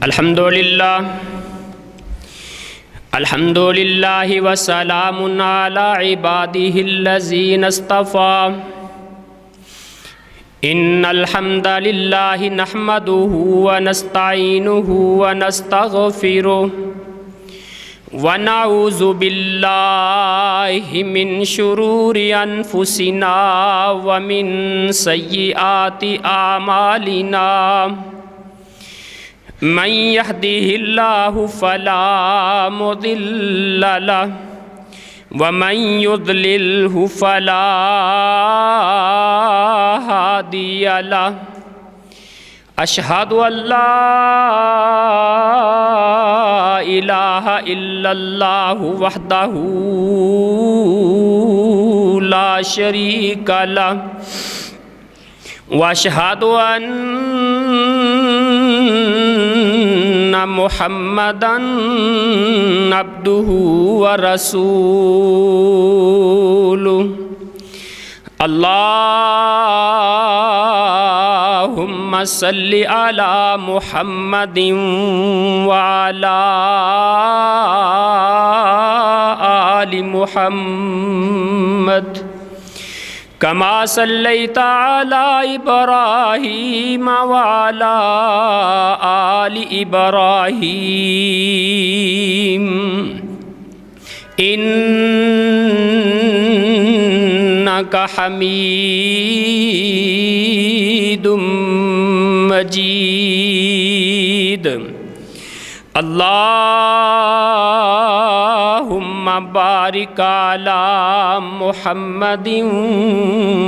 الحمدللہ وسلام علی عبادہ الذین اصطفیٰ ان الحمد للہ نحمدہ ونستعینہ ونستغفرہ ونعوذ باللہ من شرور انفسنا ومن سیئات اعمالنا من يهده الله فلا مضل له ومن يضلله فلا هادي له أشهد أن لا إله إلا الله وحده لا شريك له وأشهد أن محمدًا عبده ورسوله اللهم صل على محمد وعلى آل محمد كما صليت على إبراهيم وعلى آل إبراهيم إنك حميد مجيد اللهم بارك على محمد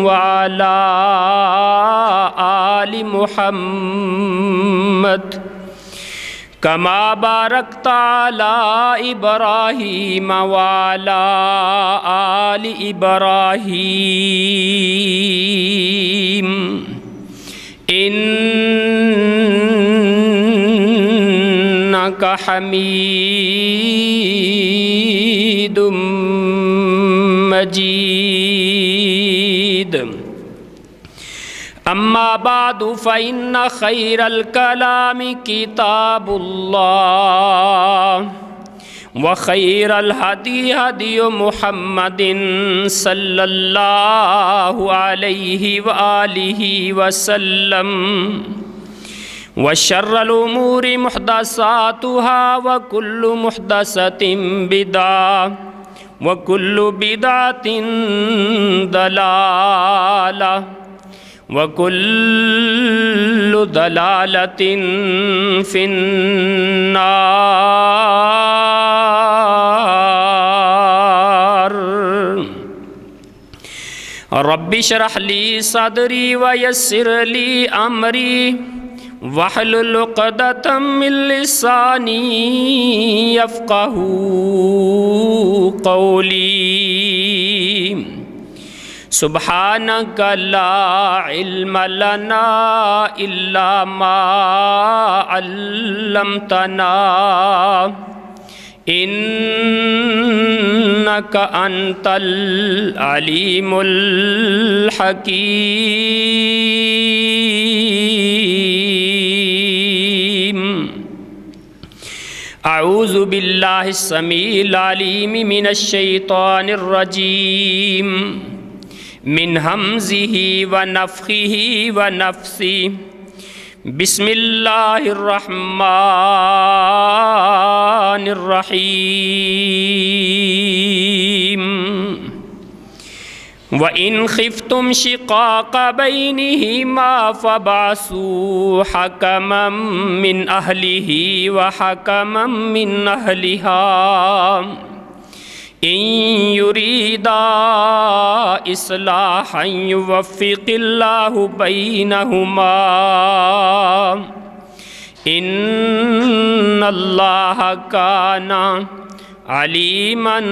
وعلى آل محمد كما باركت على إبراهيم وعلى آل إبراهيم إنك حميد مجيد أما بعد فإن خير الكلام كتاب الله وخير الهدي هدي محمد صلى الله عليه وآله وسلم وشر الأمور محدثاتها وكل محدثة بدعة وكل بدعة ضلالة وكل ضلالة في النار رب اشرح لي صدري ويسر لي أمري واحلل عقدة من لساني يفقهوا قولي سبحانك لا علم لنا إلا ما علمتنا إنك أنت العليم الحكيم أعوذ بالله السميع العليم من الشيطان الرجيم من همزه ونفخه ونفثه بسم الله الرحمن الرحيم وَإِنْ خِفْتُمْ شِقَاقَ بَيْنِهِمَا فَابْعَثُوا حَكَمًا مِّنْ أَهْلِهِ وَحَكَمًا مِّنْ أَهْلِهَا إِنْ يُرِيدَا إِصْلَاحًا يُوَفِّقِ اللَّهُ بَيْنَهُمَا إِنَّ اللَّهَ كَانَ علیماً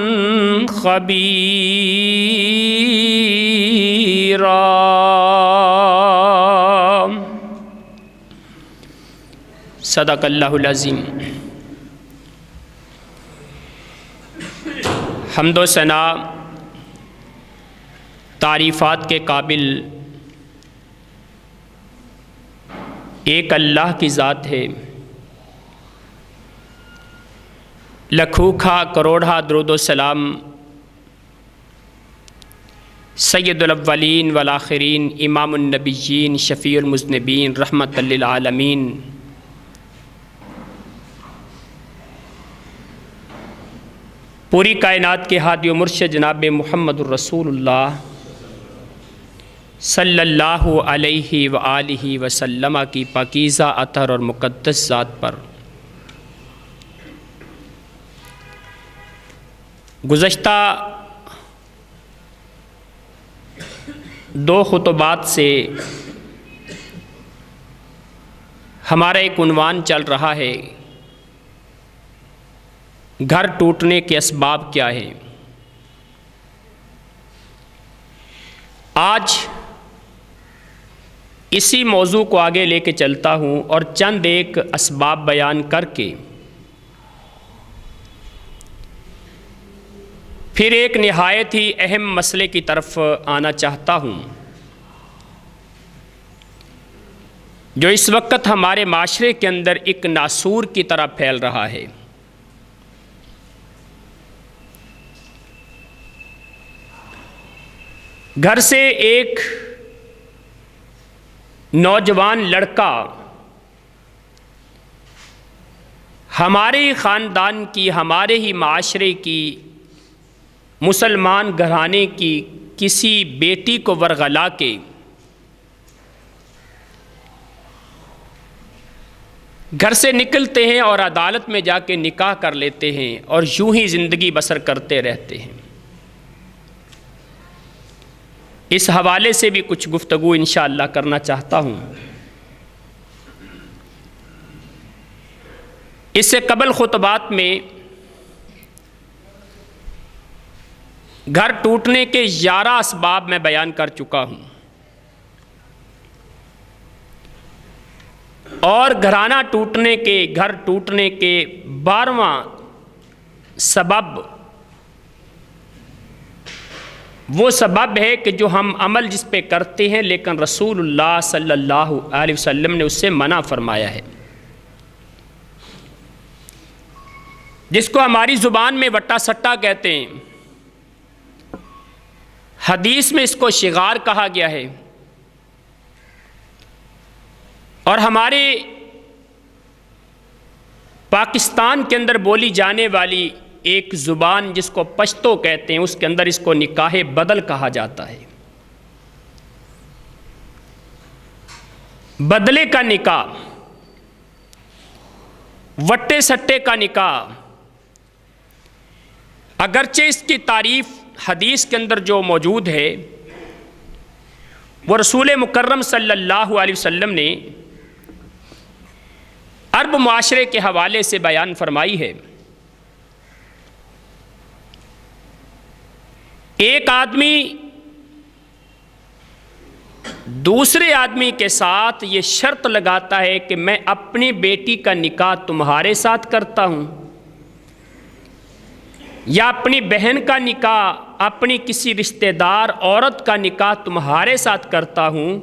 خبیرا۔ صدق اللہ العظیم۔ حمد و ثنا تعریفات کے قابل ایک اللہ کی ذات ہے لکھوکھا کروڑھا درود و سلام سید الاولین والآخرین امام النبیین شفیع المذنبین رحمت للعالمین پوری کائنات کے ہادی و مرشد جناب محمد الرسول اللہ صلی اللہ علیہ وآلہ وسلم کی پاکیزہ اطہر اور مقدس ذات پر گزشتہ 2 خطبات سے ہمارا ایک عنوان چل رہا ہے، گھر ٹوٹنے کے اسباب کیا ہیں۔ آج اسی موضوع کو آگے لے کے چلتا ہوں اور چند ایک اسباب بیان کر کے پھر ایک نہایت ہی اہم مسئلے کی طرف آنا چاہتا ہوں جو اس وقت ہمارے معاشرے کے اندر ایک ناسور کی طرح پھیل رہا ہے۔ گھر سے ایک نوجوان لڑکا ہمارے ہی خاندان کی، ہمارے ہی معاشرے کی، مسلمان گھرانے کی کسی بیٹی کو ورغلا کے گھر سے نکلتے ہیں اور عدالت میں جا کے نکاح کر لیتے ہیں اور یوں ہی زندگی بسر کرتے رہتے ہیں۔ اس حوالے سے بھی کچھ گفتگو انشاءاللہ کرنا چاہتا ہوں۔ اس سے قبل خطبات میں گھر ٹوٹنے کے 11 اسباب میں بیان کر چکا ہوں، اور گھرانہ ٹوٹنے کے، گھر ٹوٹنے کے 12واں سبب وہ سبب ہے کہ جو ہم عمل جس پہ کرتے ہیں لیکن رسول اللہ صلی اللہ علیہ وسلم نے اس سے منع فرمایا ہے، جس کو ہماری زبان میں وٹا سٹا کہتے ہیں، حدیث میں اس کو شغار کہا گیا ہے، اور ہمارے پاکستان کے اندر بولی جانے والی ایک زبان جس کو پشتو کہتے ہیں، اس کے اندر اس کو نکاح بدل کہا جاتا ہے۔ بدلے کا نکاح، وٹے سٹے کا نکاح، اگرچہ اس کی تعریف حدیث کے اندر جو موجود ہے وہ رسول مکرم صلی اللہ علیہ وسلم نے عرب معاشرے کے حوالے سے بیان فرمائی ہے۔ ایک آدمی دوسرے آدمی کے ساتھ یہ شرط لگاتا ہے کہ میں اپنی بیٹی کا نکاح تمہارے ساتھ کرتا ہوں، یا اپنی بہن کا نکاح، اپنی کسی رشتہ دار عورت کا نکاح تمہارے ساتھ کرتا ہوں،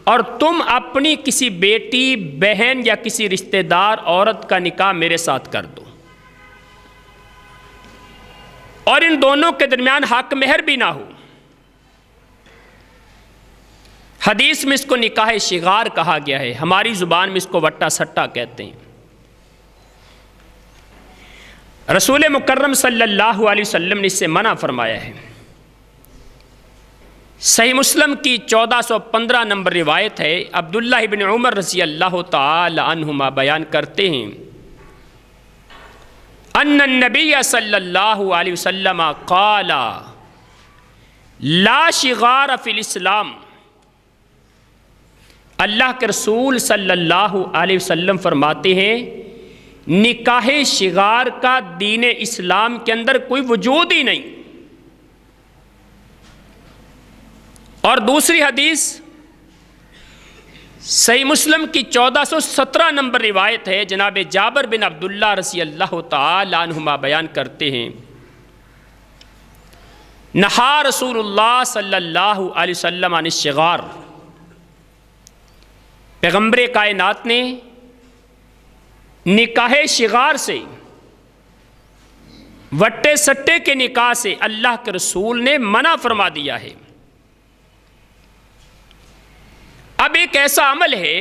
اور تم اپنی کسی بیٹی، بہن یا کسی رشتہ دار عورت کا نکاح میرے ساتھ کر دو، اور ان دونوں کے درمیان حق مہر بھی نہ ہو۔ حدیث میں اس کو نکاح شغار کہا گیا ہے، ہماری زبان میں اس کو وٹا سٹا کہتے ہیں۔ رسول مکرم صلی اللہ علیہ وسلم نے اس سے منع فرمایا ہے۔ صحیح مسلم کی 1415 نمبر روایت ہے، عبداللہ ابن عمر رضی اللہ تعالی عنہما بیان کرتے ہیں، ان النبی صلی اللہ علیہ وسلم قال لا شغار فی الاسلام، اللہ کے رسول صلی اللہ علیہ وسلم فرماتے ہیں نکاح شغار کا دین اسلام کے اندر کوئی وجود ہی نہیں۔ اور دوسری حدیث صحیح مسلم کی 1417 نمبر روایت ہے، جناب جابر بن عبداللہ رضی اللہ تعالی عنہما بیان کرتے ہیں، نہا رسول اللہ صلی اللہ علیہ وسلم عن الشغار، پیغمبر کائنات نے نکاح شغار سے وٹے سٹے کے نکاح سے اللہ کے رسول نے منع فرما دیا ہے۔ اب ایک ایسا عمل ہے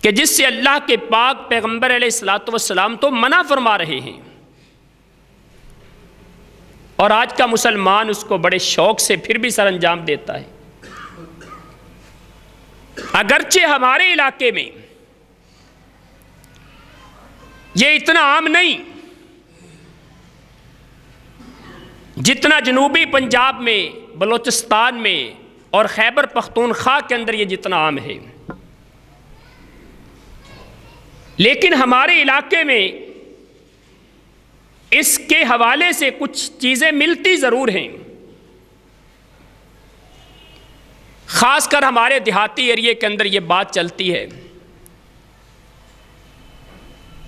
کہ جس سے اللہ کے پاک پیغمبر علیہ الصلوۃ والسلام تو منع فرما رہے ہیں، اور آج کا مسلمان اس کو بڑے شوق سے پھر بھی سر انجام دیتا ہے۔ اگرچہ ہمارے علاقے میں یہ اتنا عام نہیں جتنا جنوبی پنجاب میں، بلوچستان میں اور خیبر پختونخوا کے اندر یہ جتنا عام ہے، لیکن ہمارے علاقے میں اس کے حوالے سے کچھ چیزیں ملتی ضرور ہیں، خاص کر ہمارے دیہاتی ایریے کے اندر یہ بات چلتی ہے۔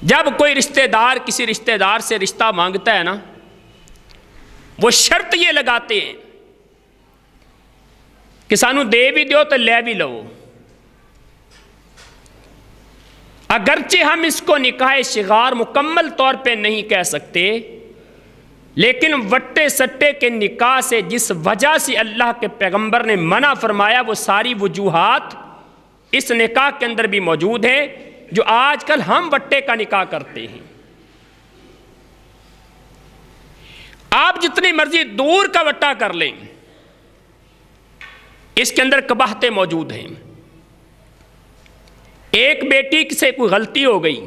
جب کوئی رشتہ دار کسی رشتہ دار سے رشتہ مانگتا ہے نا، وہ شرط یہ لگاتے ہیں کہ سانو دے بھی دیو تو لے بھی لو۔ اگرچہ ہم اس کو نکاح شغار مکمل طور پہ نہیں کہہ سکتے، لیکن وٹے سٹے کے نکاح سے جس وجہ سے اللہ کے پیغمبر نے منع فرمایا، وہ ساری وجوہات اس نکاح کے اندر بھی موجود ہیں جو آج کل ہم وٹے کا نکاح کرتے ہیں۔ آپ جتنی مرضی دور کا وٹا کر لیں، اس کے اندر قباحتیں موجود ہیں۔ ایک بیٹی سے کوئی غلطی ہو گئی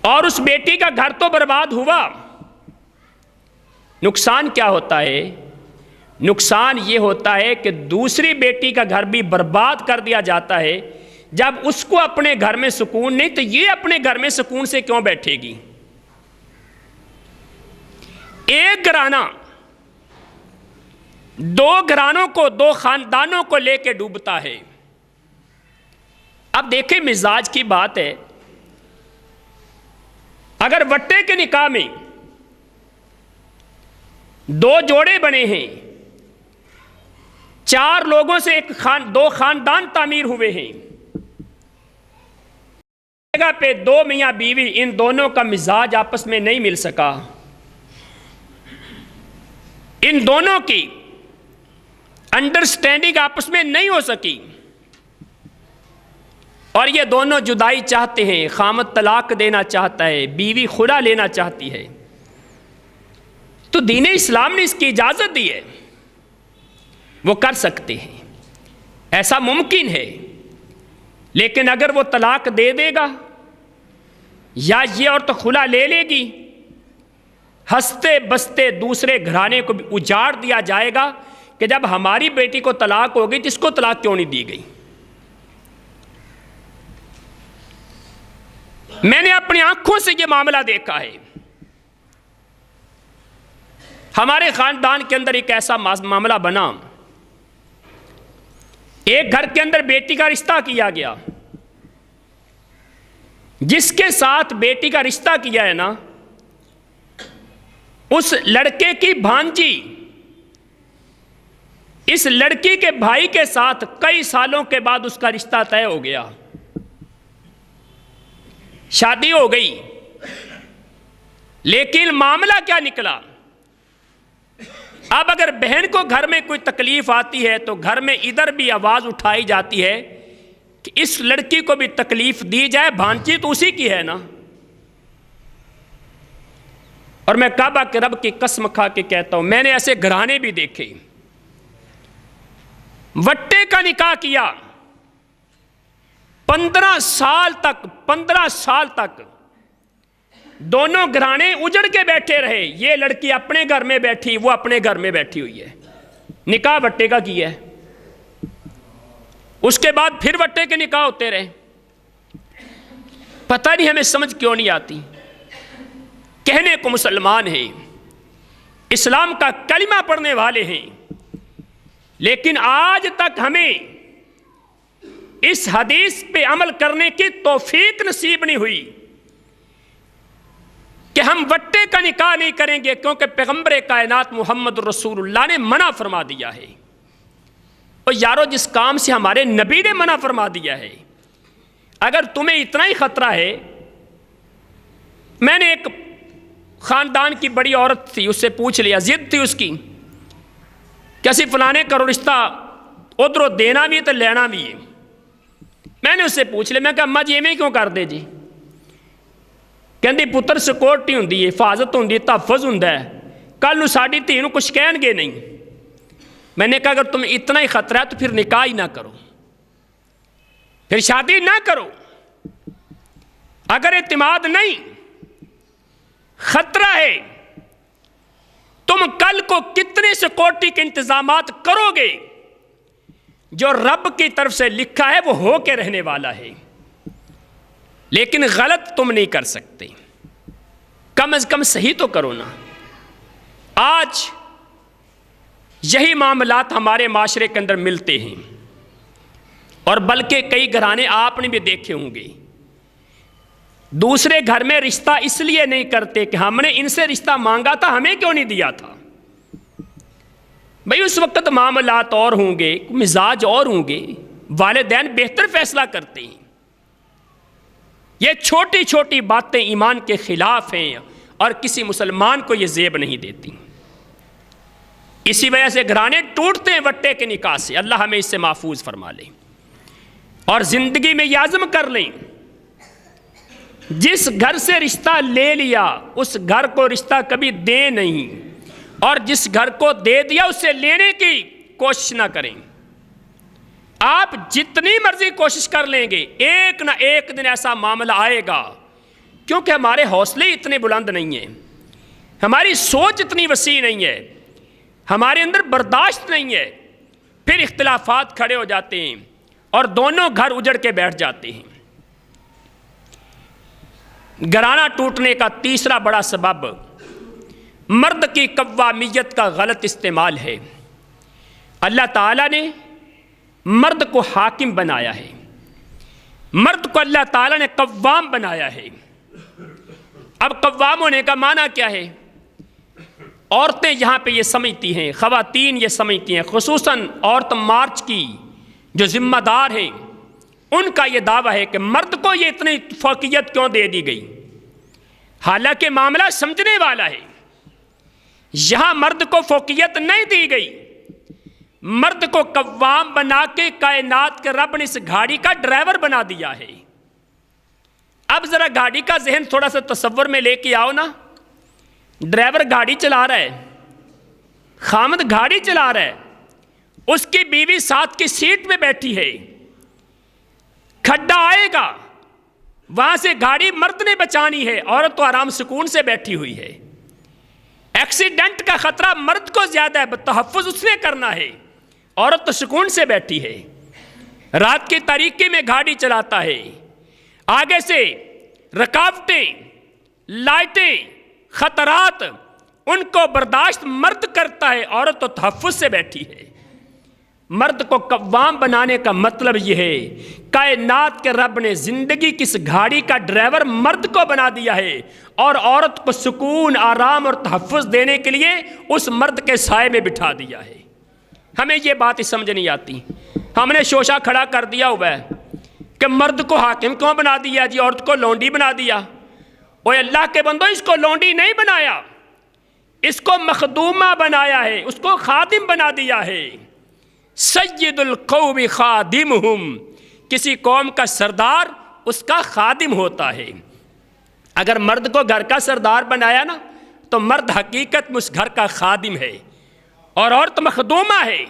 اور اس بیٹی کا گھر تو برباد ہوا، نقصان کیا ہوتا ہے؟ نقصان یہ ہوتا ہے کہ دوسری بیٹی کا گھر بھی برباد کر دیا جاتا ہے۔ جب اس کو اپنے گھر میں سکون نہیں تو یہ اپنے گھر میں سکون سے کیوں بیٹھے گی؟ ایک گھرانہ دو گھرانوں کو، دو خاندانوں کو لے کے ڈوبتا ہے۔ اب دیکھیں مزاج کی بات ہے، اگر وٹے کے نکاح میں دو جوڑے بنے ہیں، چار لوگوں سے دو خاندان تعمیر ہوئے ہیں، جگہ پہ دو میاں بیوی، ان دونوں کا مزاج آپس میں نہیں مل سکا، ان دونوں کی انڈرسٹینڈنگ آپس میں نہیں ہو سکی، اور یہ دونوں جدائی چاہتے ہیں، خامد طلاق دینا چاہتا ہے، بیوی خلا لینا چاہتی ہے، تو دین اسلام نے اس کی اجازت دی ہے، وہ کر سکتے ہیں، ایسا ممکن ہے۔ لیکن اگر وہ طلاق دے دے گا یا یہ عورت خلا لے لے گی، ہنستے بستے دوسرے گھرانے کو بھی اجاڑ دیا جائے گا کہ جب ہماری بیٹی کو طلاق ہو گئی تو اس کو طلاق کیوں نہیں دی گئی؟ میں نے اپنی آنکھوں سے یہ معاملہ دیکھا ہے۔ ہمارے خاندان کے اندر ایک ایسا معاملہ بنا، ایک گھر کے اندر بیٹی کا رشتہ کیا گیا، جس کے ساتھ بیٹی کا رشتہ کیا ہے نا، اس لڑکے کی بھانجی اس لڑکی کے بھائی کے ساتھ کئی سالوں کے بعد اس کا رشتہ طے ہو گیا، شادی ہو گئی، لیکن معاملہ کیا نکلا؟ اب اگر بہن کو گھر میں کوئی تکلیف آتی ہے تو گھر میں ادھر بھی آواز اٹھائی جاتی ہے کہ اس لڑکی کو بھی تکلیف دی جائے، بھانجی تو اسی کی ہے نا۔ اور میں کعبہ کے رب کی قسم کھا کے کہتا ہوں، میں نے ایسے گھرانے بھی دیکھے، وٹے کا نکاح کیا، 15 سال تک دونوں گھرانے اجڑ کے بیٹھے رہے، یہ لڑکی اپنے گھر میں بیٹھی، وہ اپنے گھر میں بیٹھی ہوئی ہے، نکاح وٹے کا کیا ہے۔ اس کے بعد پھر وٹے کے نکاح ہوتے رہے، پتہ نہیں ہمیں سمجھ کیوں نہیں آتی۔ کہنے کو مسلمان ہیں، اسلام کا کلمہ پڑھنے والے ہیں، لیکن آج تک ہمیں اس حدیث پہ عمل کرنے کی توفیق نصیب نہیں ہوئی کہ ہم وٹے کا نکاح نہیں کریں گے، کیونکہ پیغمبر کائنات محمد رسول اللہ نے منع فرما دیا ہے۔ اور یارو، جس کام سے ہمارے نبی نے منع فرما دیا ہے، اگر تمہیں اتنا ہی خطرہ ہے میں نے ایک خاندان کی بڑی عورت تھی، اس سے پوچھ لیا، ضد تھی اس کی کہ اسی فلانے کرو رشتہ ادھروں دینا بھی ہے تو لینا بھی ہے۔ میں نے اس سے پوچھ لیا، میں کہا اماں جی ایویں کیوں کر دے جی؟ کہندی پتر سیکورٹی ہوندی ہے، حفاظت ہوندی ہے، تحفظ ہوندا ہے، کل نو ساڈی دھی نو کچھ کہن گے نہیں۔ میں نے کہا اگر تمہیں اتنا ہی خطرہ ہے تو پھر نکاح ہی نہ کرو، پھر شادی نہ کرو۔ اگر اعتماد نہیں، خطرہ ہے، تم کل کو کتنے سیکورٹی کے انتظامات کرو گے؟ جو رب کی طرف سے لکھا ہے وہ ہو کے رہنے والا ہے، لیکن غلط تم نہیں کر سکتے، کم از کم صحیح تو کرو نا۔ آج یہی معاملات ہمارے معاشرے کے اندر ملتے ہیں، اور بلکہ کئی گھرانے آپ نے بھی دیکھے ہوں گے، دوسرے گھر میں رشتہ اس لیے نہیں کرتے کہ ہم نے ان سے رشتہ مانگا تھا، ہمیں کیوں نہیں دیا تھا؟ بھئی اس وقت معاملات اور ہوں گے، مزاج اور ہوں گے، والدین بہتر فیصلہ کرتے ہیں۔ یہ چھوٹی چھوٹی باتیں ایمان کے خلاف ہیں اور کسی مسلمان کو یہ زیب نہیں دیتی۔ اسی وجہ سے گھرانے ٹوٹتے ہیں وٹے کے نکاح سے، اللہ ہمیں اس سے محفوظ فرما لے۔ اور زندگی میں یہ عزم کر لیں، جس گھر سے رشتہ لے لیا اس گھر کو رشتہ کبھی دے نہیں، اور جس گھر کو دے دیا اس سے لینے کی کوشش نہ کریں۔ آپ جتنی مرضی کوشش کر لیں گے، ایک نہ ایک دن ایسا معاملہ آئے گا، کیونکہ ہمارے حوصلے اتنے بلند نہیں ہیں، ہماری سوچ اتنی وسیع نہیں ہے، ہمارے اندر برداشت نہیں ہے، پھر اختلافات کھڑے ہو جاتے ہیں اور دونوں گھر اجڑ کے بیٹھ جاتے ہیں۔ گھرانہ ٹوٹنے کا تیسرا بڑا سبب مرد کی قوامیت کا غلط استعمال ہے۔ اللہ تعالیٰ نے مرد کو حاکم بنایا ہے، مرد کو اللہ تعالیٰ نے قوام بنایا ہے۔ اب قوام ہونے کا معنی کیا ہے؟ عورتیں یہاں پہ یہ سمجھتی ہیں، خواتین یہ سمجھتی ہیں، خصوصاً عورت مارچ کی جو ذمہ دار ہیں، ان کا یہ دعویٰ ہے کہ مرد کو یہ اتنی فوقیت کیوں دے دی گئی؟ حالانکہ معاملہ سمجھنے والا ہے۔ یہاں مرد کو فوقیت نہیں دی گئی، مرد کو قوام بنا کے کائنات کے رب نے اس گاڑی کا ڈرائیور بنا دیا ہے۔ اب ذرا گاڑی کا ذہن تھوڑا سا تصور میں لے کے آؤ نا، ڈرائیور گاڑی چلا رہا ہے، خامد گاڑی چلا رہا ہے، اس کی بیوی ساتھ کی سیٹ میں بیٹھی ہے، کھڈا آئے گا وہاں سے گاڑی مرد نے بچانی ہے، عورت تو آرام سکون سے بیٹھی ہوئی ہے۔ ایکسیڈنٹ کا خطرہ مرد کو زیادہ ہے، تحفظ اس نے کرنا ہے، عورت تو سکون سے بیٹھی ہے۔ رات کی تاریکی میں گاڑی چلاتا ہے، آگے سے رکاوٹیں، لائٹیں، خطرات، ان کو برداشت مرد کرتا ہے، عورت تو تحفظ سے بیٹھی ہے۔ مرد کو قوام بنانے کا مطلب یہ ہے، کائنات کے رب نے زندگی کی اس گاڑی کا ڈرائیور مرد کو بنا دیا ہے، اور عورت کو سکون، آرام اور تحفظ دینے کے لیے اس مرد کے سائے میں بٹھا دیا ہے۔ ہمیں یہ بات سمجھ نہیں آتی، ہم نے شوشہ کھڑا کر دیا ہوا ہے کہ مرد کو حاکم کیوں بنا دیا جی، عورت کو لونڈی بنا دیا۔ اوے اللہ کے بندو، اس کو لونڈی نہیں بنایا، اس کو مخدومہ بنایا ہے، اس کو خادم بنا دیا ہے۔ سید القوم خادمہم، کسی قوم کا سردار اس کا خادم ہوتا ہے۔ اگر مرد کو گھر کا سردار بنایا نا تو مرد حقیقت میں اس گھر کا خادم ہے، اور عورت مخدومہ ہے،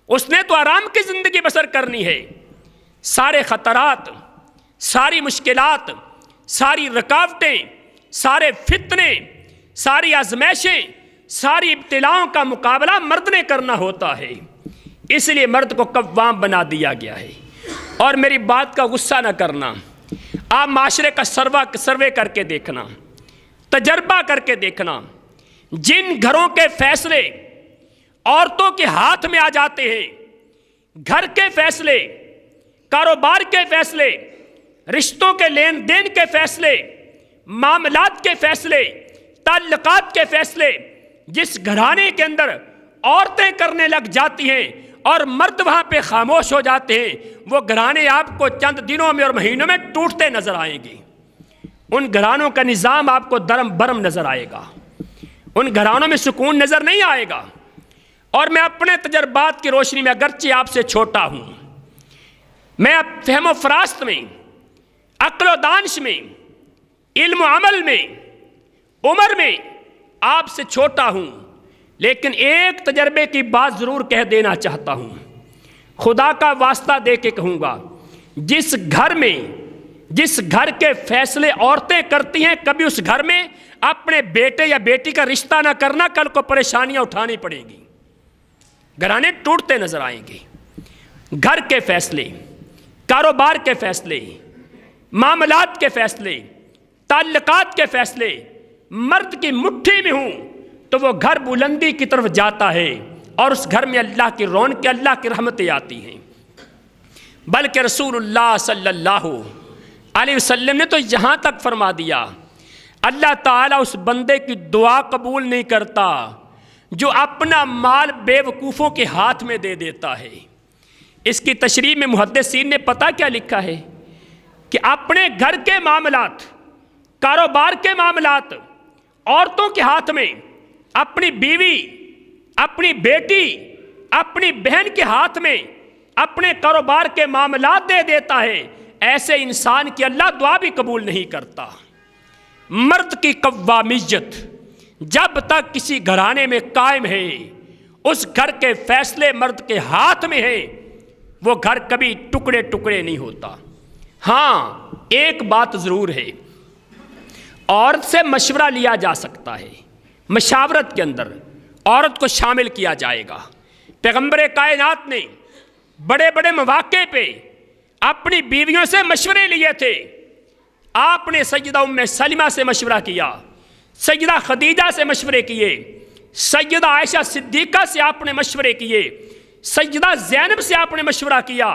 اس نے تو آرام کی زندگی بسر کرنی ہے۔ سارے خطرات، ساری مشکلات، ساری رکاوٹیں، سارے فتنے، ساری آزمائشیں، ساری ابتلاؤں کا مقابلہ مرد نے کرنا ہوتا ہے، اس لیے مرد کو قوام بنا دیا گیا ہے۔ اور میری بات کا غصہ نہ کرنا، آپ معاشرے کا سروے کر کے دیکھنا، تجربہ کر کے دیکھنا، جن گھروں کے فیصلے عورتوں کے ہاتھ میں آ جاتے ہیں، گھر کے فیصلے، کاروبار کے فیصلے، رشتوں کے لین دین کے فیصلے، معاملات کے فیصلے، تعلقات کے فیصلے، جس گھرانے کے اندر عورتیں کرنے لگ جاتی ہیں اور مرد وہاں پہ خاموش ہو جاتے ہیں، وہ گھرانے آپ کو چند دنوں میں اور مہینوں میں ٹوٹتے نظر آئیں گے۔ ان گھرانوں کا نظام آپ کو درم برم نظر آئے گا، ان گھرانوں میں سکون نظر نہیں آئے گا۔ اور میں اپنے تجربات کی روشنی میں اگرچہ آپ سے چھوٹا ہوں، میں اب فہم و فراست میں، عقل و دانش میں، علم و عمل میں، عمر میں آپ سے چھوٹا ہوں، لیکن ایک تجربے کی بات ضرور کہہ دینا چاہتا ہوں، خدا کا واسطہ دے کے کہوں گا، جس گھر کے فیصلے عورتیں کرتی ہیں، کبھی اس گھر میں اپنے بیٹے یا بیٹی کا رشتہ نہ کرنا، کل کو پریشانیاں اٹھانی پڑیں گی، گھرانے ٹوٹتے نظر آئیں گے۔ گھر کے فیصلے، کاروبار کے فیصلے، معاملات کے فیصلے، تعلقات کے فیصلے مرد کی مٹھی میں ہوں تو وہ گھر بلندی کی طرف جاتا ہے، اور اس گھر میں اللہ کی رونق، اللہ کی رحمتیں آتی ہیں۔ بلکہ رسول اللہ صلی اللہ علیہ وسلم نے تو یہاں تک فرما دیا، اللہ تعالیٰ اس بندے کی دعا قبول نہیں کرتا جو اپنا مال بے وقوفوں کے ہاتھ میں دے دیتا ہے۔ اس کی تشریح میں محدثین نے پتہ کیا لکھا ہے کہ اپنے گھر کے معاملات، کاروبار کے معاملات عورتوں کے ہاتھ میں، اپنی بیوی، اپنی بیٹی، اپنی بہن کے ہاتھ میں اپنے کاروبار کے معاملات دے دیتا ہے، ایسے انسان کی اللہ دعا بھی قبول نہیں کرتا۔ مرد کی قوامیت جب تک کسی گھرانے میں قائم ہے، اس گھر کے فیصلے مرد کے ہاتھ میں ہے، وہ گھر کبھی ٹکڑے ٹکڑے نہیں ہوتا۔ ہاں ایک بات ضرور ہے، عورت سے مشورہ لیا جا سکتا ہے، مشاورت کے اندر عورت کو شامل کیا جائے گا۔ پیغمبر کائنات نے بڑے بڑے مواقع پہ اپنی بیویوں سے مشورے لیے تھے۔ آپ نے سیدہ ام سلمہ سے مشورہ کیا، سیدہ خدیجہ سے مشورے کیے، سیدہ عائشہ صدیقہ سے آپ نے مشورے کیے، سیدہ زینب سے آپ نے مشورہ کیا۔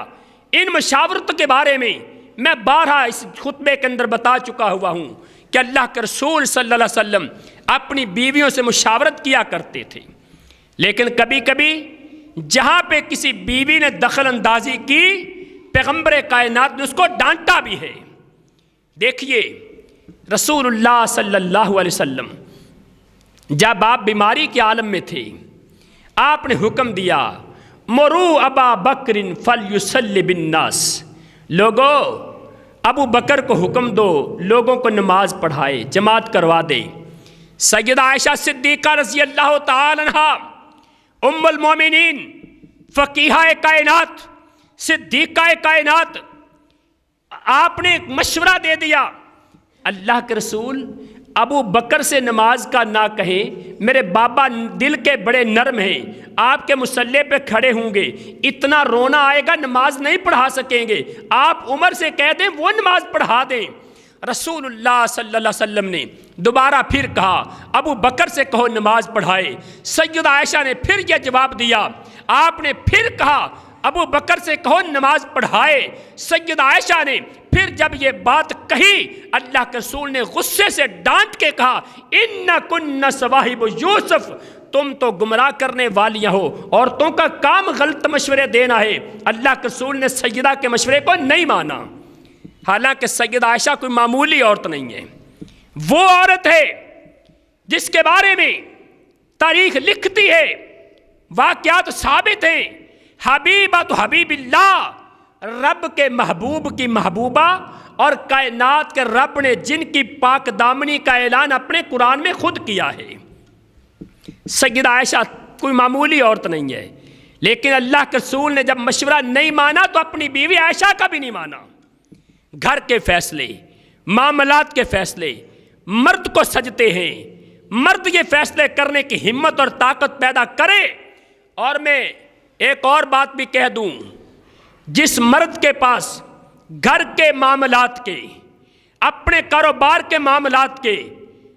ان مشاورت کے بارے میں میں بارہا اس خطبے کے اندر بتا چکا ہوا ہوں کہ اللہ کے رسول صلی اللہ علیہ وسلم اپنی بیویوں سے مشاورت کیا کرتے تھے، لیکن کبھی کبھی جہاں پہ کسی بیوی نے دخل اندازی کی، پیغمبر کائنات نے اس کو ڈانٹا بھی ہے۔ دیکھیے رسول اللہ صلی اللہ علیہ وسلم جب آپ بیماری کے عالم میں تھے، آپ نے حکم دیا، مرو ابا بکر فلیصلی بالناس، لوگو ابو بکر کو حکم دو لوگوں کو نماز پڑھائے، جماعت کروا دے۔ سیدہ عائشہ صدیقہ رضی اللہ تعالی عنہا، ام المومنین، فقیہہ کائنات، صدیقہ کائنات، آپ نے مشورہ دے دیا، اللہ کے رسول ابو بکر سے نماز کا نہ کہیں، میرے بابا دل کے بڑے نرم ہیں، آپ کے مصلی پہ کھڑے ہوں گے، اتنا رونا آئے گا نماز نہیں پڑھا سکیں گے، آپ عمر سے کہہ دیں وہ نماز پڑھا دیں۔ رسول اللہ صلی اللہ علیہ وسلم نے دوبارہ پھر کہا ابو بکر سے کہو نماز پڑھائے۔ سیدہ عائشہ نے پھر یہ جواب دیا، آپ نے پھر کہا ابو بکر سے کہو نماز پڑھائے۔ سیدہ عائشہ نے پھر جب یہ بات کہی، اللہ کے رسول نے غصے سے ڈانٹ کے کہا، اِنَّكُنَّ صَوَاحِبُ یوسف، تم تو گمراہ کرنے والیاں ہو، عورتوں کا کام غلط مشورے دینا ہے۔ اللہ کے رسول نے سیدہ کے مشورے کو نہیں مانا، حالانکہ سیدہ عائشہ کوئی معمولی عورت نہیں ہے، وہ عورت ہے جس کے بارے میں تاریخ لکھتی ہے، واقعات ثابت ہیں، حبیبہ تو حبیب اللہ، رب کے محبوب کی محبوبہ، اور کائنات کے رب نے جن کی پاک دامنی کا اعلان اپنے قرآن میں خود کیا ہے۔ سیدہ عائشہ کوئی معمولی عورت نہیں ہے، لیکن اللہ کے رسول نے جب مشورہ نہیں مانا تو اپنی بیوی عائشہ کا بھی نہیں مانا۔ گھر کے فیصلے، معاملات کے فیصلے مرد کو سجتے ہیں، مرد یہ فیصلے کرنے کی ہمت اور طاقت پیدا کرے۔ اور میں ایک اور بات بھی کہہ دوں، جس مرد کے پاس گھر کے معاملات کے، اپنے کاروبار کے معاملات کے،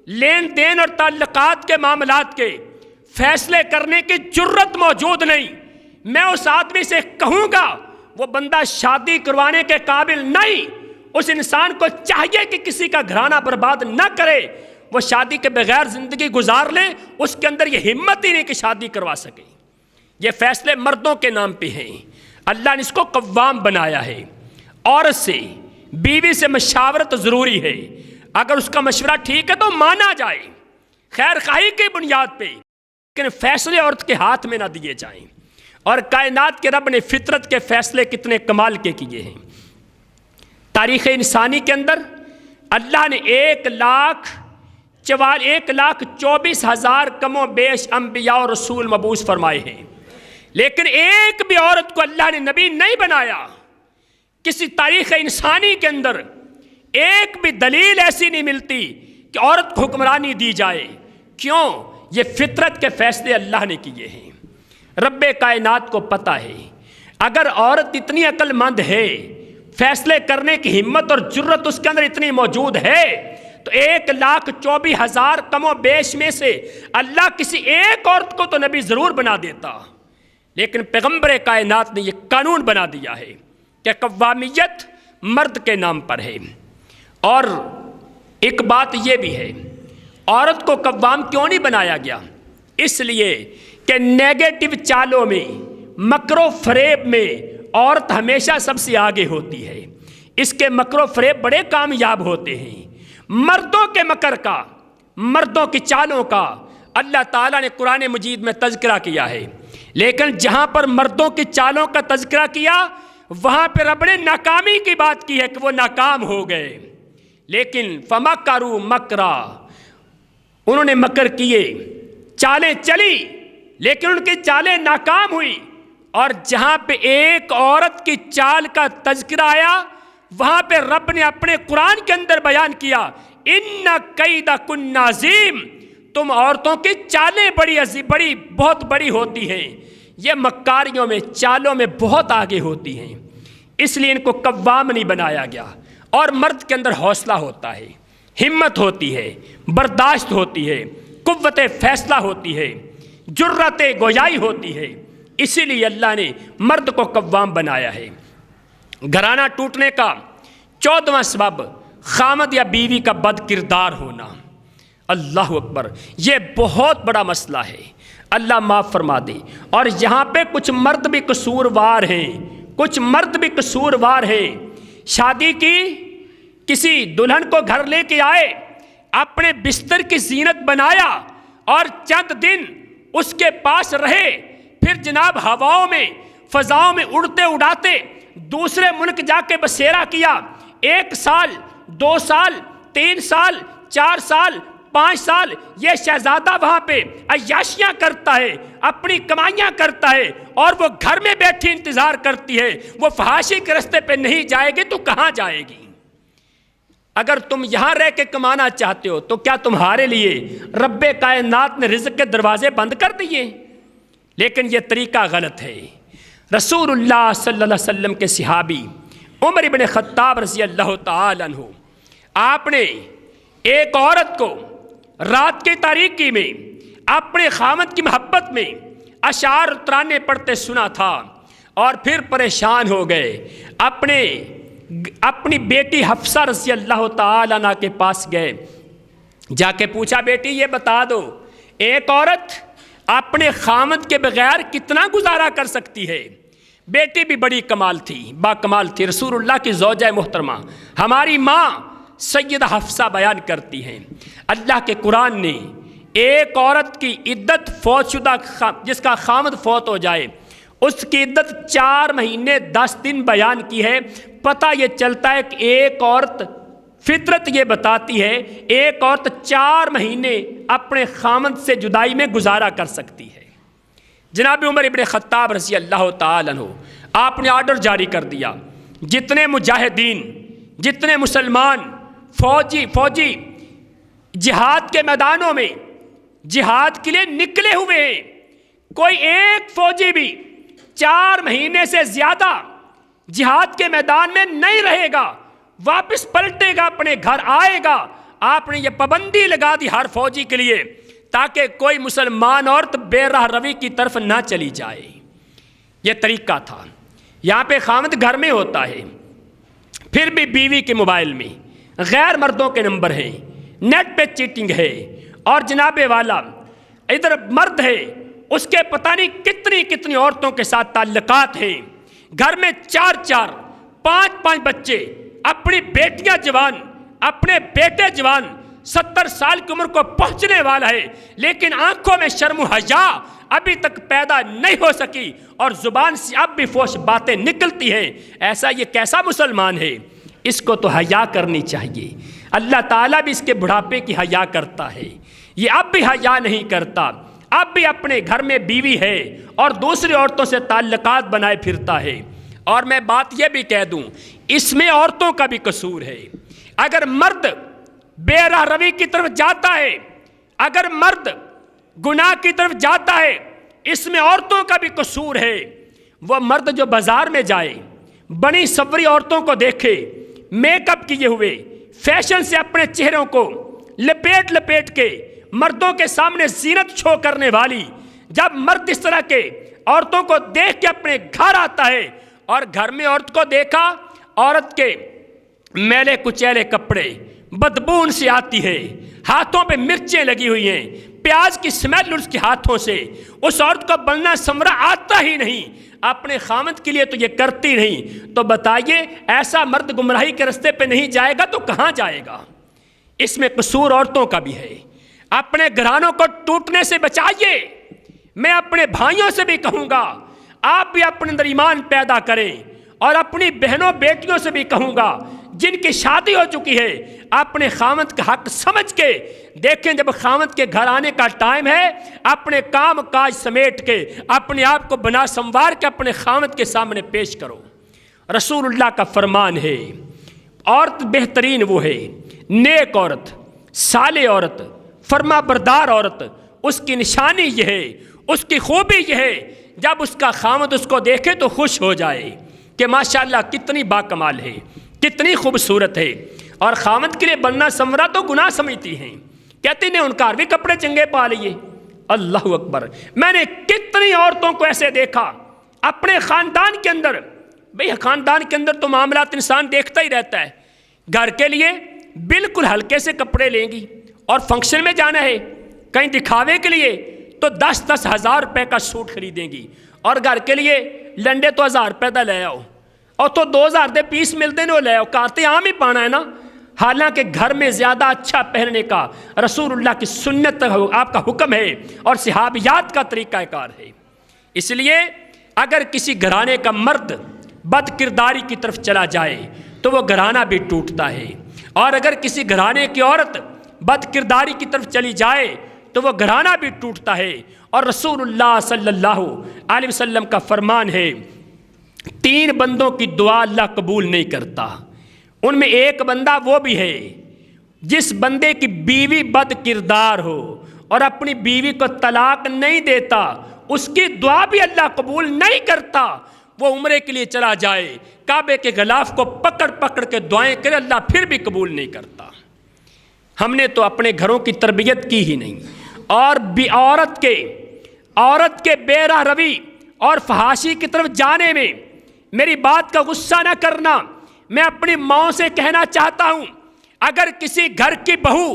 لین دین اور تعلقات کے معاملات کے فیصلے کرنے کی جرت موجود نہیں، میں اس آدمی سے کہوں گا وہ بندہ شادی کروانے کے قابل نہیں۔ اس انسان کو چاہیے کہ کسی کا گھرانہ برباد نہ کرے، وہ شادی کے بغیر زندگی گزار لے، اس کے اندر یہ ہمت ہی نہیں کہ شادی کروا سکے۔ یہ فیصلے مردوں کے نام پہ ہیں، اللہ نے اس کو قوام بنایا ہے۔ عورت سے، بیوی سے مشاورت ضروری ہے، اگر اس کا مشورہ ٹھیک ہے تو مانا جائے خیر خواہی کی بنیاد پہ، لیکن فیصلے عورت کے ہاتھ میں نہ دیے جائیں۔ اور کائنات کے رب نے فطرت کے فیصلے کتنے کمال کے کیے ہیں۔ تاریخ انسانی کے اندر اللہ نے 1,24,000 کم و بیش انبیاء اور رسول مبعوث فرمائے ہیں، لیکن ایک بھی عورت کو اللہ نے نبی نہیں بنایا۔ کسی تاریخ انسانی کے اندر ایک بھی دلیل ایسی نہیں ملتی کہ عورت کو حکمرانی دی جائے۔ کیوں؟ یہ فطرت کے فیصلے اللہ نے کیے ہیں۔ رب کائنات کو پتہ ہے اگر عورت اتنی عقل مند ہے، فیصلے کرنے کی ہمت اور جرت اس کے اندر اتنی موجود ہے، تو 1,24,000 کم و بیش میں سے اللہ کسی ایک عورت کو تو نبی ضرور بنا دیتا۔ لیکن پیغمبر کائنات نے یہ قانون بنا دیا ہے کہ قوامیت مرد کے نام پر ہے۔ اور ایک بات یہ بھی ہے، عورت کو قوام کیوں نہیں بنایا گیا؟ اس لیے کہ نیگیٹو چالوں میں، مکر و فریب میں عورت ہمیشہ سب سے آگے ہوتی ہے۔ اس کے مکر و فریب بڑے کامیاب ہوتے ہیں۔ مردوں کے مکر کا، مردوں کی چالوں کا اللہ تعالیٰ نے قرآن مجید میں تذکرہ کیا ہے، لیکن جہاں پر مردوں کی چالوں کا تذکرہ کیا وہاں پہ رب نے ناکامی کی بات کی ہے کہ وہ ناکام ہو گئے۔ لیکن فمکروا مکرا، انہوں نے مکر کیے، چالیں چلی، لیکن ان کی چالیں ناکام ہوئی۔ اور جہاں پہ ایک عورت کی چال کا تذکرہ آیا وہاں پہ رب نے اپنے قرآن کے اندر بیان کیا، ان کیدکن عظیم، تم عورتوں کی چالیں بڑی بہت بڑی ہوتی ہیں، یہ مکاریوں میں، چالوں میں بہت آگے ہوتی ہیں۔ اس لیے ان کو قوام نہیں بنایا گیا۔ اور مرد کے اندر حوصلہ ہوتا ہے، ہمت ہوتی ہے، برداشت ہوتی ہے، قوت فیصلہ ہوتی ہے، جرت گویائی ہوتی ہے۔ اسی لیے اللہ نے مرد کو قوام بنایا ہے۔ گھرانہ ٹوٹنے کا 14واں سبب خامد یا بیوی کا بد کردار ہونا۔ اللہ اکبر، یہ بہت بڑا مسئلہ ہے، اللہ معاف فرما دے۔ اور یہاں پہ کچھ مرد بھی قصوروار ہیں، کچھ مرد بھی قصوروار ہیں۔ شادی کی، کسی دلہن کو گھر لے کے آئے، اپنے بستر کی زینت بنایا اور چند دن اس کے پاس رہے، پھر جناب ہواؤں میں، فضاؤں میں اڑتے اڑاتے دوسرے ملک جا کے بسیرا کیا۔ 1 سال، 2 سال، 3 سال، 4 سال، 5 سال یہ شہزادہ وہاں پہ عیاشیاں کرتا ہے، اپنی کمائیاں کرتا ہے، اور وہ گھر میں بیٹھی انتظار کرتی ہے۔ وہ فحاشی کے راستے پہ نہیں جائے گی تو کہاں جائے گی؟ اگر تم یہاں رہ کے کمانا چاہتے ہو تو کیا تمہارے لیے رب کائنات نے رزق کے دروازے بند کر دیے؟ لیکن یہ طریقہ غلط ہے۔ رسول اللہ صلی اللہ علیہ وسلم کے صحابی عمر بن خطاب رضی اللہ تعالیٰ عنہ، آپ نے ایک عورت کو رات کی تاریکی میں اپنے خامد کی محبت میں اشعار ترانے پڑھتے سنا تھا، اور پھر پریشان ہو گئے، اپنی بیٹی حفصہ رضی اللہ تعالیٰ عنہ کے پاس گئے، جا کے پوچھا بیٹی یہ بتا دو ایک عورت اپنے خامد کے بغیر کتنا گزارا کر سکتی ہے؟ بیٹی بھی بڑی کمال تھی، با کمال تھی، رسول اللہ کی زوجہ محترمہ ہماری ماں سیدہ حفصہ بیان کرتی ہیں، اللہ کے قرآن نے ایک عورت کی عدت فوت شدہ، جس کا خامد فوت ہو جائے اس کی عدت 4 مہینے 10 دن بیان کی ہے۔ پتہ یہ چلتا ہے کہ ایک عورت، فطرت یہ بتاتی ہے ایک عورت 4 مہینے اپنے خامد سے جدائی میں گزارا کر سکتی ہے۔ جناب عمر ابن خطاب رضی اللہ تعالیٰ عنہ، آپ نے آرڈر جاری کر دیا، جتنے مجاہدین، جتنے مسلمان فوجی جہاد کے میدانوں میں جہاد کے لیے نکلے ہوئے ہیں، کوئی ایک فوجی بھی 4 مہینے سے زیادہ جہاد کے میدان میں نہیں رہے گا، واپس پلٹے گا، اپنے گھر آئے گا۔ آپ نے یہ پابندی لگا دی ہر فوجی کے لیے تاکہ کوئی مسلمان عورت بے راہ روی کی طرف نہ چلی جائے۔ یہ طریقہ تھا۔ یہاں پہ خامد گھر میں ہوتا ہے، پھر بھی بیوی کے موبائل میں غیر مردوں کے نمبر ہیں، نیٹ پہ چیٹنگ ہے، اور جناب والا ادھر مرد ہے، اس کے پتہ نہیں کتنی عورتوں کے ساتھ تعلقات ہیں، گھر میں 4 5 بچے، اپنی بیٹیاں جوان، اپنے بیٹے جوان 70 سال کی عمر کو پہنچنے والا ہے، لیکن آنکھوں میں شرم و حیا ابھی تک پیدا نہیں ہو سکی اور زبان سے اب بھی فحش باتیں نکلتی ہیں، ایسا یہ کیسا مسلمان ہے؟ اس کو تو حیا کرنی چاہیے۔ اللہ تعالیٰ بھی اس کے بڑھاپے کی حیا کرتا ہے، یہ اب بھی حیا نہیں کرتا، اب بھی اپنے گھر میں بیوی ہے اور دوسری عورتوں سے تعلقات بنائے پھرتا ہے۔ اور میں بات یہ بھی کہہ دوں، اس میں عورتوں کا بھی قصور ہے۔ اگر مرد بے راہ روی کی طرف جاتا ہے، اگر مرد گناہ کی طرف جاتا ہے، اس میں عورتوں کا بھی قصور ہے۔ وہ مرد جو بازار میں جائے، بنی سوری عورتوں کو دیکھے، میک اپ کیے ہوئے، فیشن سے اپنے چہروں کو لپیٹ لپیٹ کے مردوں کے سامنے زینت چھو کرنے والی، جب مرد اس طرح کے عورتوں کو دیکھ کے اپنے گھر آتا ہے اور گھر میں عورت کو دیکھا، عورت کے میلے کچیلے کپڑے، بدبو ان سے آتی ہے، ہاتھوں پہ مرچیں لگی ہوئی ہیں، پیاز کی سمیل اس کے ہاتھوں سے، اس عورت کو بننا سمرا آتا ہی نہیں، اپنے خامد کے لیے تو یہ کرتی نہیں، تو بتائیے ایسا مرد گمراہی کے رستے پہ نہیں جائے گا تو کہاں جائے گا؟ اس میں قصور عورتوں کا بھی ہے۔ اپنے گھرانوں کو ٹوٹنے سے بچائیے۔ میں اپنے بھائیوں سے بھی کہوں گا، آپ بھی اپنے اندر ایمان پیدا کریں، اور اپنی بہنوں بیٹیوں سے بھی کہوں گا جن کی شادی ہو چکی ہے، اپنے خامد کا حق سمجھ کے دیکھیں، جب خامد کے گھر آنے کا ٹائم ہے، اپنے کام کاج سمیٹ کے اپنے آپ کو بنا سنوار کے اپنے خامد کے سامنے پیش کرو۔ رسول اللہ کا فرمان ہے، عورت بہترین وہ ہے، نیک عورت، صالح عورت، فرما بردار عورت، اس کی نشانی یہ ہے، اس کی خوبی یہ ہے، جب اس کا خامد اس کو دیکھے تو خوش ہو جائے کہ ماشاءاللہ کتنی باکمال ہے، کتنی خوبصورت ہے۔ اور خامد کے لیے بننا سمرا تو گناہ سمجھتی ہیں، کہتی نے ان کا بھی کپڑے چنگے پا لیے۔ اللہ اکبر، میں نے کتنی عورتوں کو ایسے دیکھا اپنے خاندان کے اندر۔ بھئی خاندان کے اندر تو معاملات انسان دیکھتا ہی رہتا ہے، گھر کے لیے بالکل ہلکے سے کپڑے لیں گی، اور فنکشن میں جانا ہے کہیں دکھاوے کے لیے تو 10-10 ہزار روپے کا سوٹ خریدیں گی، اور گھر کے لیے لنڈے تو 1000 روپے دا لے آؤ، اور تو 2000 دے پیس ملتے ہیں وہ لے آؤ، کارتے عام ہی پانا ہے نا۔ حالانکہ گھر میں زیادہ اچھا پہننے کا رسول اللہ کی سنت آپ کا حکم ہے اور صحابیات کا طریقہ کار ہے۔ اس لیے اگر کسی گھرانے کا مرد بد کرداری کی طرف چلا جائے تو وہ گھرانہ بھی ٹوٹتا ہے، اور اگر کسی گھرانے کی عورت بد کرداری کی طرف چلی جائے تو وہ گھرانہ بھی ٹوٹتا ہے۔ اور رسول اللہ صلی اللہ علیہ وسلم کا فرمان ہے، 3 بندوں کی دعا اللہ قبول نہیں کرتا، ان میں ایک بندہ وہ بھی ہے جس بندے کی بیوی بد کردار ہو اور اپنی بیوی کو طلاق نہیں دیتا، اس کی دعا بھی اللہ قبول نہیں کرتا۔ وہ عمرے کے لیے چلا جائے، کعبے کے غلاف کو پکڑ پکڑ کے دعائیں کرے، اللہ پھر بھی قبول نہیں کرتا۔ ہم نے تو اپنے گھروں کی تربیت کی ہی نہیں، اور بھی عورت کے بے راہ روی اور فحاشی کی طرف جانے میں میری بات کا غصہ نہ کرنا، میں اپنی ماں سے کہنا چاہتا ہوں، اگر کسی گھر کی بہو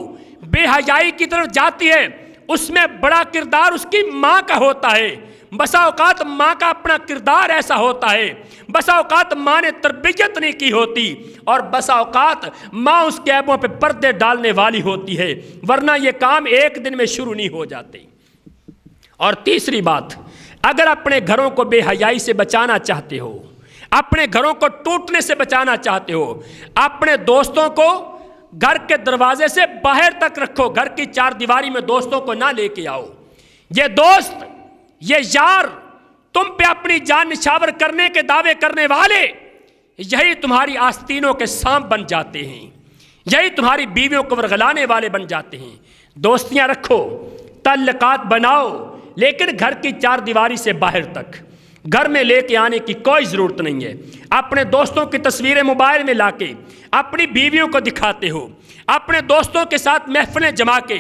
بے حیائی کی طرف جاتی ہے، اس میں بڑا کردار اس کی ماں کا ہوتا ہے۔ بسا اوقات ماں کا اپنا کردار ایسا ہوتا ہے، بسا اوقات ماں نے تربیت نہیں کی ہوتی، اور بسا اوقات ماں اس کے عیبوں پہ پردے ڈالنے والی ہوتی ہے، ورنہ یہ کام ایک دن میں شروع نہیں ہو جاتے۔ اور تیسری بات، اگر اپنے گھروں کو بے حیائی سے بچانا چاہتے ہو، اپنے گھروں کو ٹوٹنے سے بچانا چاہتے ہو، اپنے دوستوں کو گھر کے دروازے سے باہر تک رکھو، گھر کی 4 دیواری میں دوستوں کو نہ لے کے آؤ۔ یہ دوست، یہ یار، تم پہ اپنی جان نچھاور کرنے کے دعوے کرنے والے، یہی تمہاری آستینوں کے سانپ بن جاتے ہیں، یہی تمہاری بیویوں کو ورغلانے والے بن جاتے ہیں۔ دوستیاں رکھو، تعلقات بناؤ، لیکن گھر کی 4 دیواری سے باہر تک، گھر میں لے کے آنے کی کوئی ضرورت نہیں ہے۔ اپنے دوستوں کی تصویریں موبائل میں لا کے اپنی بیویوں کو دکھاتے ہو، اپنے دوستوں کے ساتھ محفلیں جما کے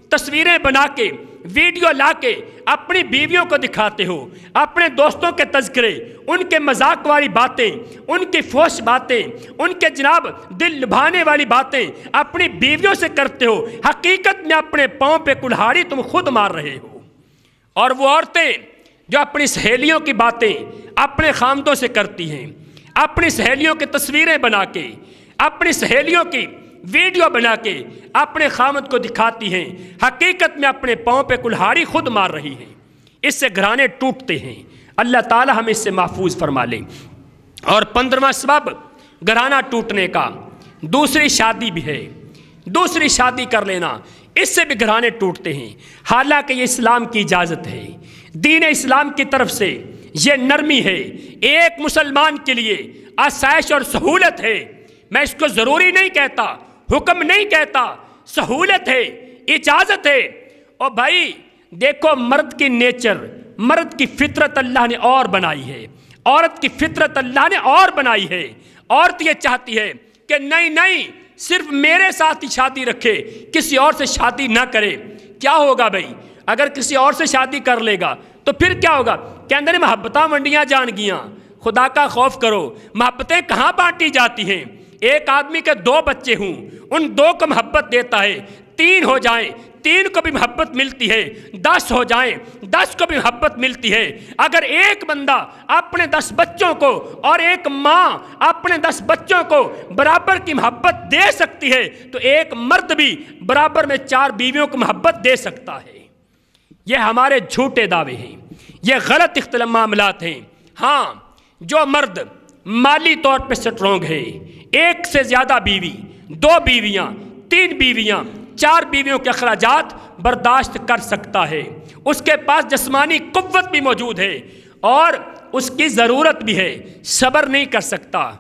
تصویریں بنا کے ویڈیو لا کے اپنی بیویوں کو دکھاتے ہو، اپنے دوستوں کے تذکرے، ان کے مذاق والی باتیں، ان کی فحش باتیں، ان کے جناب دل لبھانے والی باتیں اپنی بیویوں سے کرتے ہو، حقیقت میں اپنے پاؤں پہ کلہاڑی تم خود مار رہے ہو۔ اور وہ عورتیں جو اپنی سہیلیوں کی باتیں اپنے خامدوں سے کرتی ہیں، اپنی سہیلیوں کی تصویریں بنا کے، اپنی سہیلیوں کی ویڈیو بنا کے اپنے خامد کو دکھاتی ہیں، حقیقت میں اپنے پاؤں پہ کلہاڑی خود مار رہی ہیں، اس سے گھرانے ٹوٹتے ہیں۔ اللہ تعالی ہمیں اس سے محفوظ فرما لے۔ اور 15واں سبب گھرانہ ٹوٹنے کا دوسری شادی بھی ہے، دوسری شادی کر لینا، اس سے بھی گھرانے ٹوٹتے ہیں۔ حالانکہ یہ اسلام کی اجازت ہے، دین اسلام کی طرف سے یہ نرمی ہے، ایک مسلمان کے لیے آسائش اور سہولت ہے۔ میں اس کو ضروری نہیں کہتا، حکم نہیں کہتا، سہولت ہے، اجازت ہے۔ اور بھائی دیکھو، مرد کی نیچر، مرد کی فطرت اللہ نے اور بنائی ہے، عورت کی فطرت اللہ نے اور بنائی ہے۔ عورت یہ چاہتی ہے کہ نہیں صرف میرے ساتھ ہی شادی رکھے، کسی اور سے شادی نہ کرے۔ کیا ہوگا بھائی اگر کسی اور سے شادی کر لے گا تو پھر کیا ہوگا؟ کہ اندر محبتاں منڈیاں جان گیاں۔ خدا کا خوف کرو، محبتیں کہاں بانٹی جاتی ہیں؟ ایک آدمی کے 2 بچے ہوں، ان 2 کو محبت دیتا ہے، 3 ہو جائیں 3 کو بھی محبت ملتی ہے، 10 ہو جائیں 10 کو بھی محبت ملتی ہے۔ اگر ایک بندہ اپنے 10 بچوں کو اور ایک ماں اپنے 10 بچوں کو برابر کی محبت دے سکتی ہے تو ایک مرد بھی برابر میں 4 بیویوں کو محبت دے سکتا ہے۔ یہ ہمارے جھوٹے دعوے ہیں، یہ غلط اختلاف معاملات ہیں۔ ہاں، جو مرد مالی طور پہ سٹرونگ ہے، 1 سے زیادہ بیوی، 2 بیویاں، 3 بیویاں، 4 بیویوں کے اخراجات برداشت کر سکتا ہے، اس کے پاس جسمانی قوت بھی موجود ہے اور اس کی ضرورت بھی ہے، صبر نہیں کر سکتا،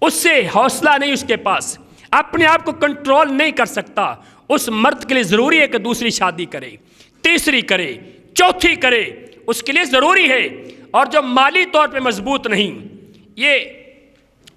اس سے حوصلہ نہیں، اس کے پاس اپنے آپ کو کنٹرول نہیں کر سکتا، اس مرد کے لیے ضروری ہے کہ دوسری شادی کرے، تیسری کرے، چوتھی کرے، اس کے لیے ضروری ہے۔ اور جو مالی طور پہ مضبوط نہیں، یہ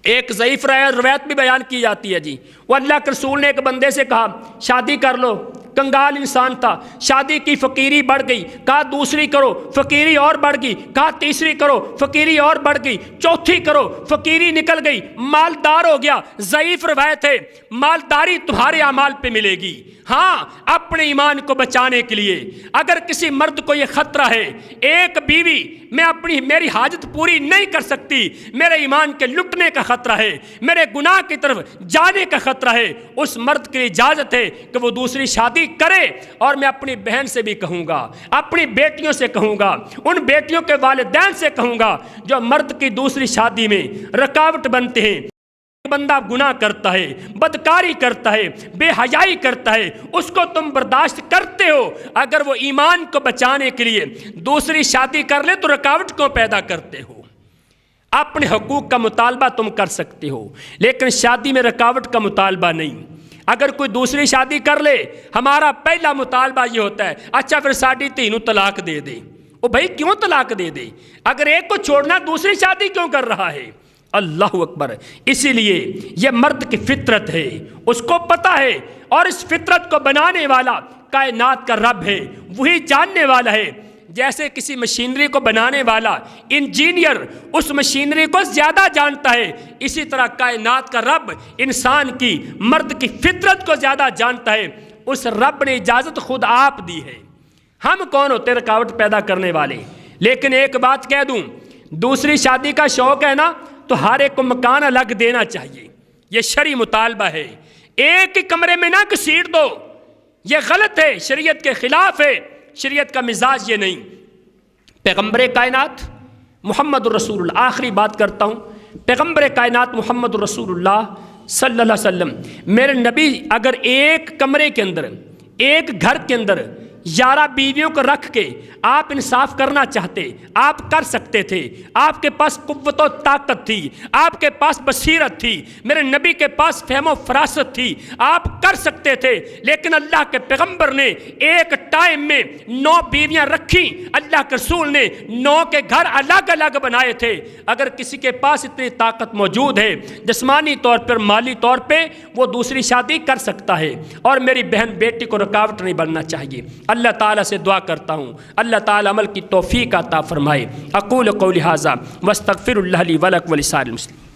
ایک ضعیف روایت بھی بیان کی جاتی ہے جی، وہ اللہ کے رسول نے ایک بندے سے کہا شادی کر لو، کنگال انسان تھا، شادی کی فقیری بڑھ گئی، کہا دوسری کرو، فقیری اور بڑھ گئی، کہا تیسری کرو، فقیری اور بڑھ گئی، چوتھی کرو، فقیری نکل گئی، مالدار ہو گیا۔ ضعیف روایت ہے، مالداری تمہارے اعمال پہ ملے گی۔ ہاں، اپنے ایمان کو بچانے کے لیے اگر کسی مرد کو یہ خطرہ ہے ایک بیوی میں میری حاجت پوری نہیں کر سکتی، میرے ایمان کے لٹنے کا خطرہ ہے، میرے گناہ کی طرف جانے کا خطرہ ہے، اس مرد کی اجازت ہے کہ وہ دوسری شادی کرے۔ اور میں اپنی بہن سے بھی کہوں گا، اپنی بیٹیوں سے کہوں گا، ان بیٹیوں کے والدین سے کہوں گا جو مرد کی دوسری شادی میں رکاوٹ بنتے ہیں۔ بندہ گناہ کرتا ہے، بدکاری کرتا ہے، بے حیائی کرتا ہے، اس کو تم برداشت کرتے ہو، اگر وہ ایمان کو بچانے کے لیے دوسری شادی کر لے تو رکاوٹ کیوں پیدا کرتے ہو؟ اپنے حقوق کا مطالبہ تم کر سکتے ہو لیکن شادی میں رکاوٹ کا مطالبہ نہیں۔ اگر کوئی دوسری شادی کر لے، ہمارا پہلا مطالبہ یہ ہوتا ہے اچھا پھر ساڑھی 3 طلاق دے دے۔ او بھائی کیوں طلاق دے دے؟ اگر ایک کو چھوڑنا دوسری شادی کیوں کر رہا ہے؟ اللہ اکبر۔ اسی لیے یہ مرد کی فطرت ہے، اس کو پتہ ہے، اور اس فطرت کو بنانے والا کائنات کا رب ہے، وہی جاننے والا ہے۔ جیسے کسی مشینری کو بنانے والا انجینئر اس مشینری کو زیادہ جانتا ہے، اسی طرح کائنات کا رب انسان کی، مرد کی فطرت کو زیادہ جانتا ہے۔ اس رب نے اجازت خود آپ دی ہے، ہم کون ہوتے رکاوٹ پیدا کرنے والے؟ لیکن ایک بات کہہ دوں، دوسری شادی کا شوق ہے نا تو ہر ایک کو مکان الگ دینا چاہیے، یہ شرعی مطالبہ ہے۔ ایک ہی کمرے میں نہ گھسیٹ دو، یہ غلط ہے، شریعت کے خلاف ہے، شریعت کا مزاج یہ نہیں۔ پیغمبر کائنات محمد الرسول اللہ، آخری بات کرتا ہوں، پیغمبر کائنات محمد الرسول اللہ صلی اللہ علیہ وسلم، میرے نبی اگر ایک کمرے کے اندر، ایک گھر کے اندر 11 بیویوں کو رکھ کے آپ انصاف کرنا چاہتے، آپ کر سکتے تھے، آپ کے پاس قوت و طاقت تھی، آپ کے پاس بصیرت تھی، میرے نبی کے پاس فہم و فراست تھی، آپ کر سکتے تھے۔ لیکن اللہ کے پیغمبر نے ایک ٹائم میں 9 بیویاں رکھی، اللہ کے رسول نے 9 کے گھر الگ الگ بنائے تھے۔ اگر کسی کے پاس اتنی طاقت موجود ہے جسمانی طور پر، مالی طور پہ، وہ دوسری شادی کر سکتا ہے، اور میری بہن بیٹی کو رکاوٹ نہیں بننا چاہیے۔ اللہ تعالیٰ سے دعا کرتا ہوں اللہ تعالیٰ عمل کی توفیق عطا فرمائے۔ اقول قولی ھذا واستغفر اللہ لی ولکم ولسائر المسلمین۔